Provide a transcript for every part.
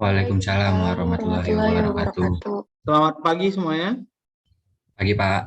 Waalaikumsalam Waalaikumsalam warahmatullahi warahmatullahi wabarakatuh. wabarakatuh. Selamat pagi semuanya. Pagi Pak,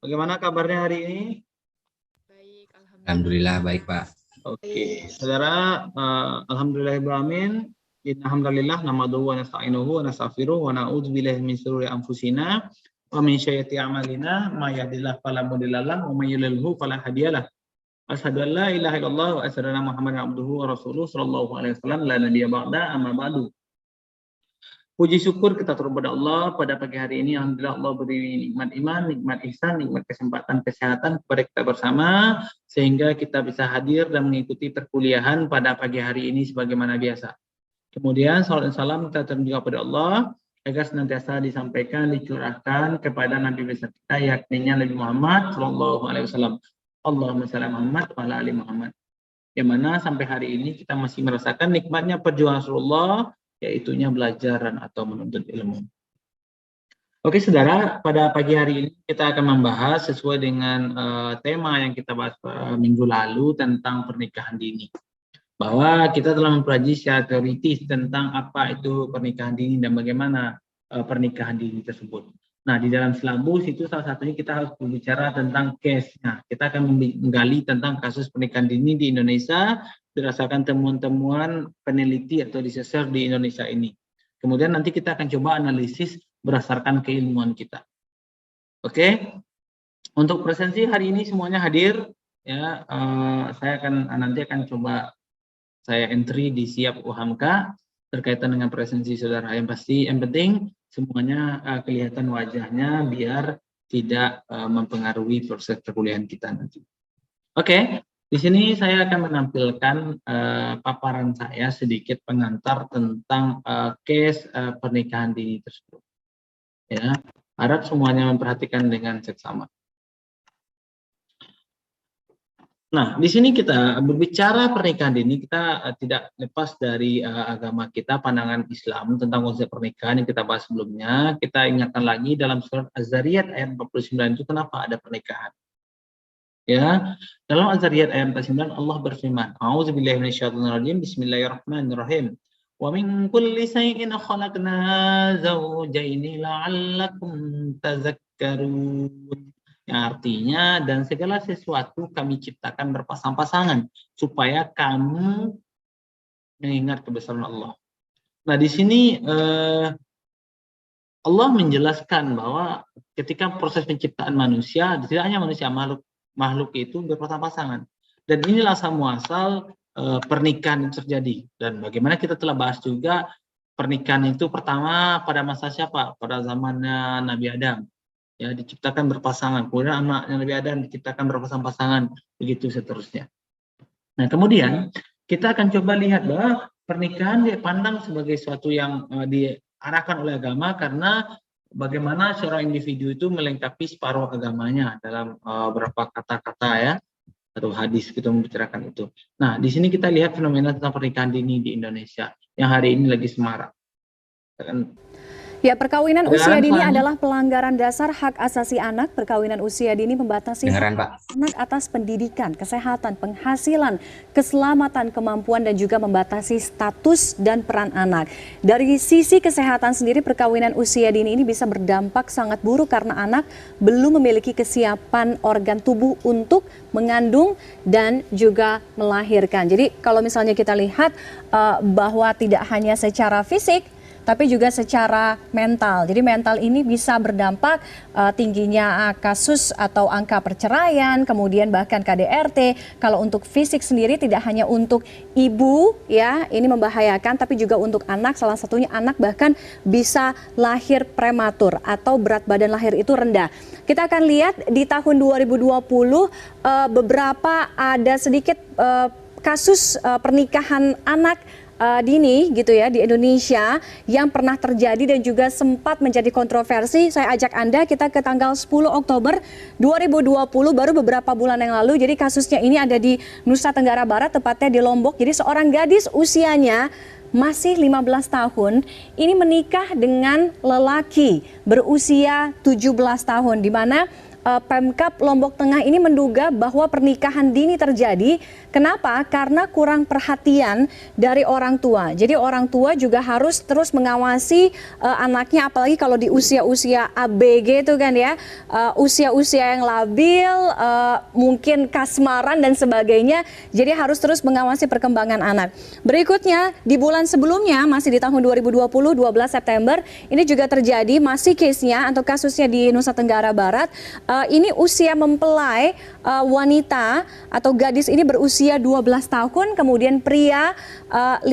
Bagaimana kabarnya hari ini? Baik, Alhamdulillah baik alhamdulillah. Pak. Oke, saudara, alhamdulillahirrahmanirrahim. Innalhamdulillah nahmaduhu wa nasta'inuhu wa nastaghfiruh wa na'udzu billahi min shururi anfusina wa min sayyiati a'malina may yahdihillahu fala mudilla lahu wa may yudlilhu fala hadiyalah. Asyhadu an la ilaha illallah wa asyhadu anna Muhammadan abduhu wa rasuluh sallallahu alaihi wasallam la nabiyya ba'da amma ba'du. Puji syukur kita turut kepada Allah pada pagi hari ini. Alhamdulillah Allah beri nikmat iman, nikmat ihsan, nikmat kesempatan kesehatan kepada kita bersama, sehingga kita bisa hadir dan mengikuti perkuliahan pada pagi hari ini sebagaimana biasa. Kemudian salam dan salam kita terjunjung kepada Allah agar senantiasa disampaikan, dicurahkan kepada Nabi besar kita, yakni Nabi Muhammad Sallallahu Alaihi Wasallam. Allahumma shalli ala Muhammad wa ala ali Muhammad. Yang mana sampai hari ini kita masih merasakan nikmatnya perjuangan Rasulullah, yaitunya belajar atau menuntut ilmu. Oke saudara, pada pagi hari ini kita akan membahas sesuai dengan tema yang kita bahas minggu lalu tentang pernikahan dini. Bahwa kita telah mempelajari secara teoritis tentang apa itu pernikahan dini dan bagaimana pernikahan dini tersebut. Nah, di dalam silabus itu salah satunya kita harus berbicara tentang case-nya. Kita akan menggali tentang kasus pernikahan dini di Indonesia berdasarkan temuan-temuan peneliti atau researcher di Indonesia ini. Kemudian nanti kita akan coba analisis berdasarkan keilmuan kita. Oke, untuk presensi hari ini semuanya hadir. Ya, saya nanti akan coba saya entry di Siap UHAMKA terkaitan dengan presensi saudara. Yang penting semuanya kelihatan wajahnya biar tidak mempengaruhi proses perkuliahan kita nanti. Oke. Di sini saya akan menampilkan paparan saya sedikit pengantar tentang case pernikahan dini tersebut. Ya, harap semuanya memperhatikan dengan seksama. Nah, di sini kita berbicara pernikahan dini, kita tidak lepas dari agama kita, pandangan Islam tentang konsep pernikahan yang kita bahas sebelumnya. Kita ingatkan lagi dalam surat Az-Zariyat ayat 49 itu kenapa ada pernikahan. Ya, dalam Az-Zariyat ayat 49 Allah berfirman, A'udzubillahi minasyaitonirrajim, Bismillahirrahmanirrahim. Wa min kulli shay'in khalaqna zawjaini la'allakum tazakkarun. Yang artinya dan segala sesuatu kami ciptakan berpasang-pasangan supaya kamu mengingat kebesaran Allah. Nah, di sini Allah menjelaskan bahwa ketika proses penciptaan manusia, tidak hanya manusia, makhluk itu berpasang-pasangan. Dan inilah asal muasal pernikahan yang terjadi. Dan bagaimana kita telah bahas juga pernikahan itu pertama pada masa siapa? Pada zamannya Nabi Adam. Ya, diciptakan berpasangan. Kemudian anaknya Nabi Adam diciptakan berpasang-pasangan. Begitu seterusnya. Nah, kemudian kita akan coba lihat bahwa pernikahan dipandang sebagai suatu yang diarahkan oleh agama karena bagaimana seorang individu itu melengkapi separuh agamanya dalam beberapa kata-kata ya atau hadis kita membicarakan itu. Nah, di sini kita lihat fenomena tentang pernikahan dini di Indonesia yang hari ini lagi semarak. Ya, perkawinan usia dini adalah pelanggaran dasar hak asasi anak. Perkawinan usia dini membatasi hak anak atas pendidikan, kesehatan, penghasilan, keselamatan, kemampuan, dan juga membatasi status dan peran anak. Dari sisi kesehatan sendiri, perkawinan usia dini ini bisa berdampak sangat buruk karena anak belum memiliki kesiapan organ tubuh untuk mengandung dan juga melahirkan. Jadi kalau misalnya kita lihat bahwa tidak hanya secara fisik, tapi juga secara mental. Jadi mental ini bisa berdampak tingginya kasus atau angka perceraian, kemudian bahkan KDRT. Kalau untuk fisik sendiri tidak hanya untuk ibu ya, ini membahayakan, tapi juga untuk anak. Salah satunya anak bahkan bisa lahir prematur atau berat badan lahir itu rendah. Kita akan lihat di tahun 2020 beberapa ada sedikit kasus pernikahan anak dini gitu ya di Indonesia yang pernah terjadi dan juga sempat menjadi kontroversi. Saya ajak Anda kita ke tanggal 10 Oktober 2020, baru beberapa bulan yang lalu. Jadi kasusnya ini ada di Nusa Tenggara Barat, tepatnya di Lombok. Jadi seorang gadis usianya masih 15 tahun ini menikah dengan lelaki berusia 17 tahun, di mana Pemkab Lombok Tengah ini menduga bahwa pernikahan dini terjadi. Kenapa? Karena kurang perhatian dari orang tua. Jadi orang tua juga harus terus mengawasi anaknya, apalagi kalau di usia-usia ABG itu kan ya, usia-usia yang labil, mungkin kasmaran dan sebagainya. Jadi harus terus mengawasi perkembangan anak. Berikutnya, di bulan sebelumnya, masih di tahun 2020, 12 September, ini juga terjadi, masih case-nya atau kasusnya di Nusa Tenggara Barat. Ini usia mempelai wanita atau gadis ini berusia 12 tahun, kemudian pria 15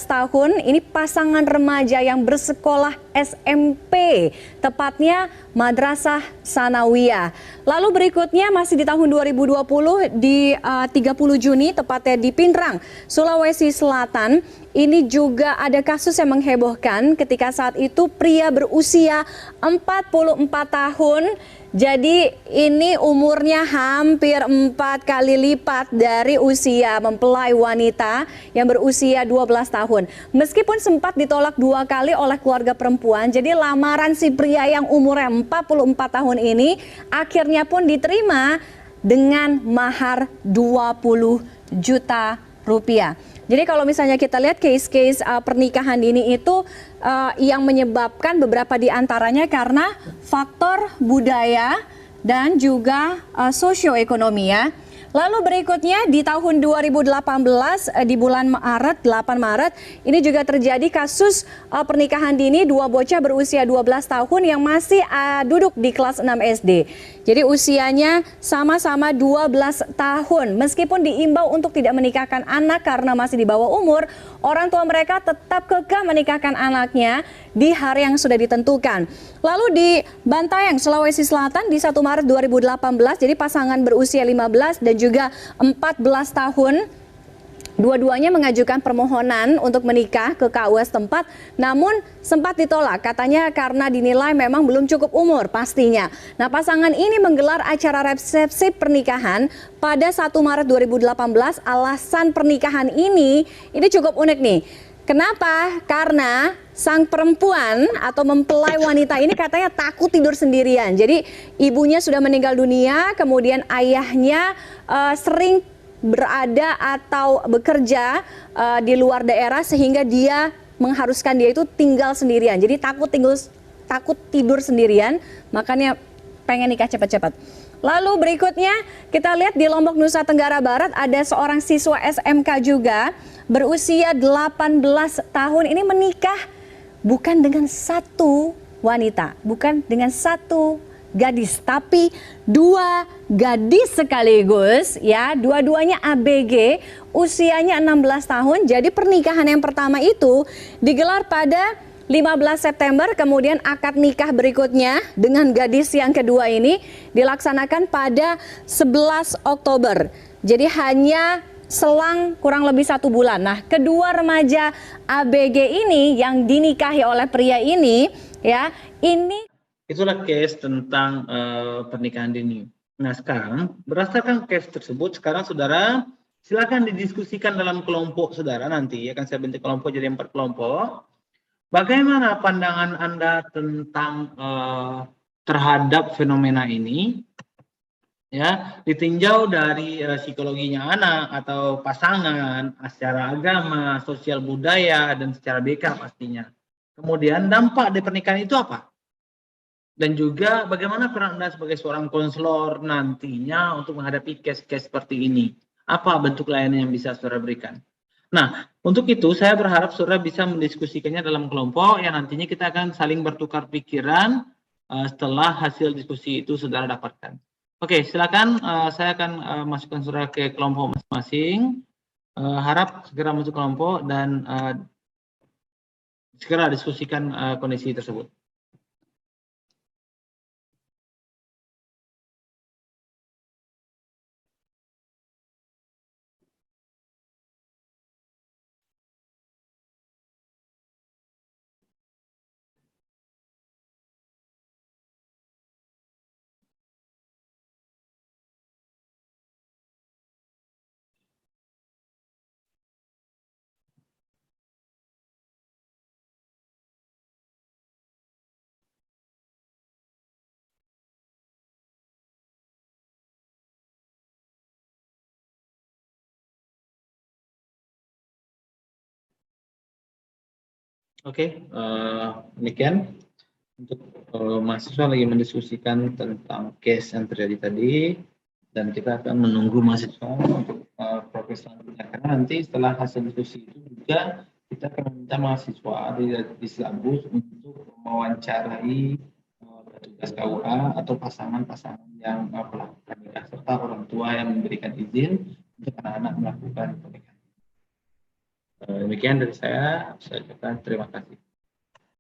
tahun, ini pasangan remaja yang bersekolah SMP, tepatnya Madrasah Sanawiyah. Lalu berikutnya masih di tahun 2020 di 30 Juni, tepatnya di Pinrang, Sulawesi Selatan, ini juga ada kasus yang menghebohkan ketika saat itu pria berusia 44 tahun. Jadi ini umurnya hampir 4 kali lipat dari usia mempelai wanita yang berusia 12 tahun. Meskipun sempat ditolak 2 kali oleh keluarga perempuan, jadi lamaran si pria yang umurnya 44 tahun ini akhirnya pun diterima dengan mahar 20 juta rupiah. Jadi kalau misalnya kita lihat case-case pernikahan dini itu yang menyebabkan beberapa di antaranya karena faktor budaya dan juga sosioekonomi ya. Lalu berikutnya di tahun 2018 di bulan Maret, 8 Maret, ini juga terjadi kasus pernikahan dini 2 bocah berusia 12 tahun yang masih duduk di kelas 6 SD. Jadi usianya sama-sama 12 tahun. Meskipun diimbau untuk tidak menikahkan anak karena masih di bawah umur, orang tua mereka tetap kekeh menikahkan anaknya di hari yang sudah ditentukan. Lalu di Bantaeng, Sulawesi Selatan di 1 Maret 2018, jadi pasangan berusia 15 dan juga 14 tahun, dua-duanya mengajukan permohonan untuk menikah ke KUA setempat, namun sempat ditolak, katanya karena dinilai memang belum cukup umur pastinya. Nah, pasangan ini menggelar acara resepsi pernikahan pada 1 Maret 2018. Alasan pernikahan ini cukup unik nih. Kenapa? Karena sang perempuan atau mempelai wanita ini katanya takut tidur sendirian. Jadi ibunya sudah meninggal dunia, kemudian ayahnya sering berada atau bekerja di luar daerah sehingga dia mengharuskan dia itu tinggal sendirian. Jadi takut tidur sendirian, makanya pengen nikah cepat-cepat. Lalu berikutnya kita lihat di Lombok, Nusa Tenggara Barat, ada seorang siswa SMK juga berusia 18 tahun ini menikah bukan dengan satu wanita, bukan dengan satu gadis, tapi 2 gadis sekaligus ya, dua-duanya ABG, usianya 16 tahun. Jadi pernikahan yang pertama itu digelar pada 15 September, kemudian akad nikah berikutnya dengan gadis yang kedua ini dilaksanakan pada 11 Oktober. Jadi hanya selang kurang lebih 1 bulan. Nah, kedua remaja ABG ini yang dinikahi oleh pria ini ya, ini itulah case tentang pernikahan dini. Nah, sekarang berdasarkan case tersebut, sekarang saudara silakan didiskusikan dalam kelompok saudara nanti. Akan saya bentuk kelompok jadi 4 kelompok. Bagaimana pandangan Anda tentang terhadap fenomena ini? Ya, ditinjau dari psikologinya anak atau pasangan, secara agama, sosial budaya, dan secara BK pastinya. Kemudian dampak dari pernikahan itu apa? Dan juga bagaimana peran Anda sebagai seorang konselor nantinya untuk menghadapi case-case seperti ini? Apa bentuk layanan yang bisa saudara berikan? Nah, untuk itu saya berharap saudara bisa mendiskusikannya dalam kelompok yang nantinya kita akan saling bertukar pikiran setelah hasil diskusi itu saudara dapatkan. Oke, silakan saya akan masukkan saudara ke kelompok masing-masing. Harap segera masuk kelompok dan segera diskusikan kondisi tersebut. Oke, demikian untuk mahasiswa lagi mendiskusikan tentang case yang terjadi tadi, dan kita akan menunggu mahasiswa untuk progres selanjutnya, karena nanti setelah hasil diskusi itu juga kita akan meminta mahasiswa di Silabus untuk mewawancarai petugas KUA atau pasangan-pasangan yang melakukan nikah serta orang tua yang memberikan izin untuk anak-anak melakukan pernikahan. Demikian dari saya ucapkan terima kasih.